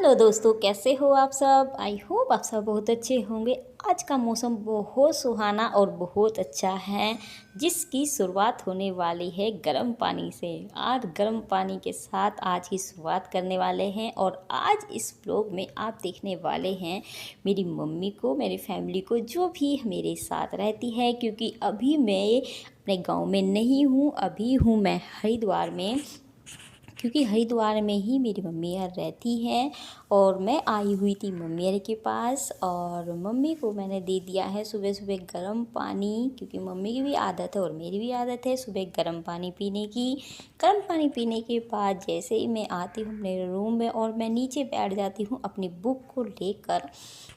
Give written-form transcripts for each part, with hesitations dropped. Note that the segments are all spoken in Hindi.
हेलो दोस्तों, कैसे हो आप सब। आई होप आप सब बहुत अच्छे होंगे। आज का मौसम बहुत सुहाना और बहुत अच्छा है, जिसकी शुरुआत होने वाली है गर्म पानी से। आज गर्म पानी के साथ आज की शुरुआत करने वाले हैं और आज इस ब्लॉग में आप देखने वाले हैं मेरी मम्मी को, मेरी फैमिली को, जो भी मेरे साथ रहती है। क्योंकि अभी मैं अपने गांव में नहीं हूँ, अभी हूँ मैं हरिद्वार में, क्योंकि हरिद्वार में ही मेरी मम्मी यार रहती है। और मैं आई हुई थी मम्मी यार के पास और मम्मी को मैंने दे दिया है सुबह सुबह गर्म पानी, क्योंकि मम्मी की भी आदत है और मेरी भी आदत है सुबह गर्म पानी पीने की। गर्म पानी पीने के बाद जैसे ही मैं आती हूँ मेरे रूम में और मैं नीचे बैठ जाती हूँ अपनी बुक को लेकर।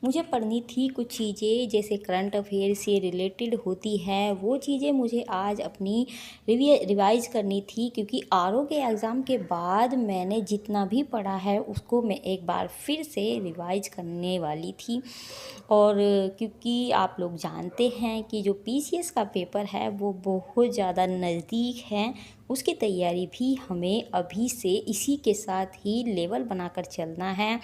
मुझे पढ़नी थी कुछ चीज़ें जैसे करंट अफेयर से रिलेटेड होती है, वो चीज़ें मुझे आज अपनी रिवाइज़ करनी थी। क्योंकि आरओ के एग्ज़ाम के बाद मैंने जितना भी पढ़ा है उसको मैं एक बार फिर से रिवाइज़ करने वाली थी। और क्योंकि आप लोग जानते हैं कि जो पीसीएस का पेपर है वो बहुत ज़्यादा नज़दीक है, उसकी तैयारी भी हमें अभी से इसी के साथ ही लेवल बनाकर चलना है।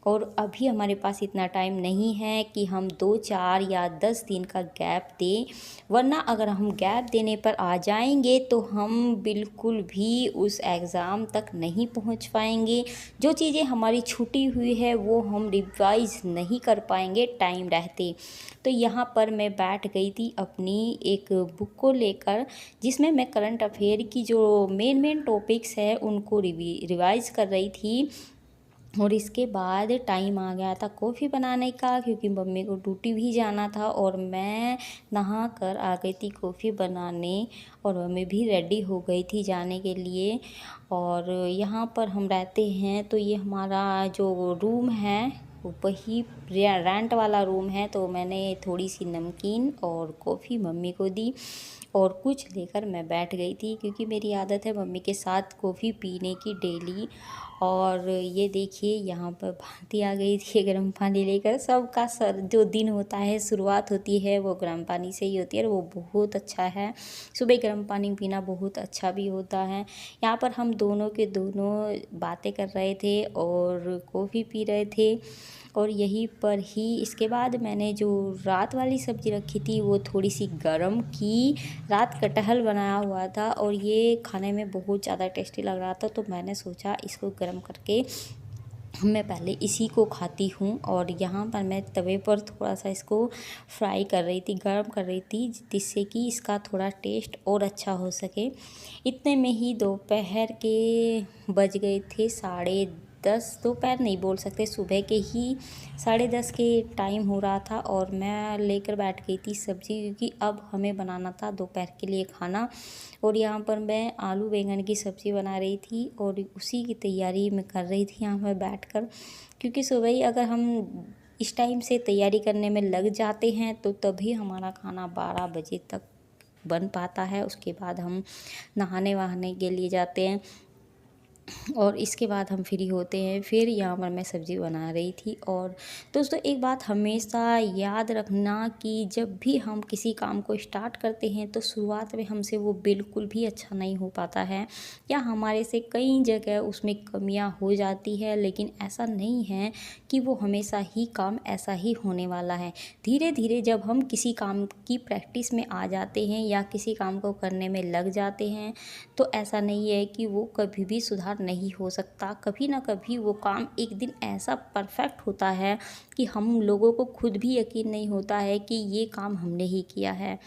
और अभी हमारे पास इतना टाइम नहीं है कि हम 2 4 या 10 दिन का गैप दें, वरना अगर हम गैप देने पर आ जाएंगे तो हम बिल्कुल भी उस एग्ज़ाम तक नहीं पहुंच पाएंगे। जो चीज़ें हमारी छूटी हुई है वो हम रिवाइज़ नहीं कर पाएंगे टाइम रहते। तो यहाँ पर मैं बैठ गई थी अपनी एक बुक को लेकर, जिसमें मैं करंट अफेयर की जो मेन टॉपिक्स है उनको रिवाइज़ कर रही थी। और इसके बाद टाइम आ गया था कॉफ़ी बनाने का, क्योंकि मम्मी को ड्यूटी भी जाना था और मैं नहा कर आ गई थी कॉफ़ी बनाने। और मम्मी भी रेडी हो गई थी जाने के लिए। और यहाँ पर हम रहते हैं तो ये हमारा जो रूम है वो वही रेंट वाला रूम है। तो मैंने थोड़ी सी नमकीन और कॉफ़ी मम्मी को दी और कुछ लेकर मैं बैठ गई थी, क्योंकि मेरी आदत है मम्मी के साथ कॉफ़ी पीने की डेली। और ये देखिए यहाँ पर भांति आ गई थी गर्म पानी लेकर। सबका सर जो दिन होता है शुरुआत होती है वो गर्म पानी से ही होती है और वो बहुत अच्छा है। सुबह गर्म पानी पीना बहुत अच्छा भी होता है। यहाँ पर हम दोनों के दोनों बातें कर रहे थे और कॉफ़ी पी रहे थे। और यहीं पर ही इसके बाद मैंने जो रात वाली सब्ज़ी रखी थी वो थोड़ी सी गर्म की। रात कटहल बनाया हुआ था और ये खाने में बहुत ज़्यादा टेस्टी लग रहा था, तो मैंने सोचा इसको गर्म करके मैं पहले इसी को खाती हूँ। और यहाँ पर मैं तवे पर थोड़ा सा इसको फ्राई कर रही थी, गर्म कर रही थी, जिससे कि इसका थोड़ा टेस्ट और अच्छा हो सके। इतने में ही दोपहर के बज गए थे 10:30। दोपहर नहीं बोल सकते, सुबह के ही 10:30 के टाइम हो रहा था और मैं लेकर बैठ गई थी सब्ज़ी, क्योंकि अब हमें बनाना था दोपहर के लिए खाना। और यहाँ पर मैं आलू बैंगन की सब्ज़ी बना रही थी और उसी की तैयारी मैं कर रही थी यहाँ पर बैठकर। क्योंकि सुबह ही अगर हम इस टाइम से तैयारी करने में लग जाते हैं तो तभी हमारा खाना 12 बजे तक बन पाता है। उसके बाद हम नहाने वहाने के लिए जाते हैं और इसके बाद हम फ्री होते हैं। फिर यहाँ पर मैं सब्ज़ी बना रही थी। और दोस्तों एक बात हमेशा याद रखना कि जब भी हम किसी काम को स्टार्ट करते हैं तो शुरुआत में हमसे वो बिल्कुल भी अच्छा नहीं हो पाता है, या हमारे से कई जगह उसमें कमियां हो जाती है। लेकिन ऐसा नहीं है कि वो हमेशा ही काम ऐसा ही होने वाला है। धीरे धीरे जब हम किसी काम की प्रैक्टिस में आ जाते हैं या किसी काम को करने में लग जाते हैं तो ऐसा नहीं है कि वो कभी भी सुधार नहीं हो सकता। कभी ना कभी वो काम एक दिन ऐसा परफेक्ट होता है कि हम लोगों को खुद भी यकीन नहीं होता है कि ये काम हमने ही किया है।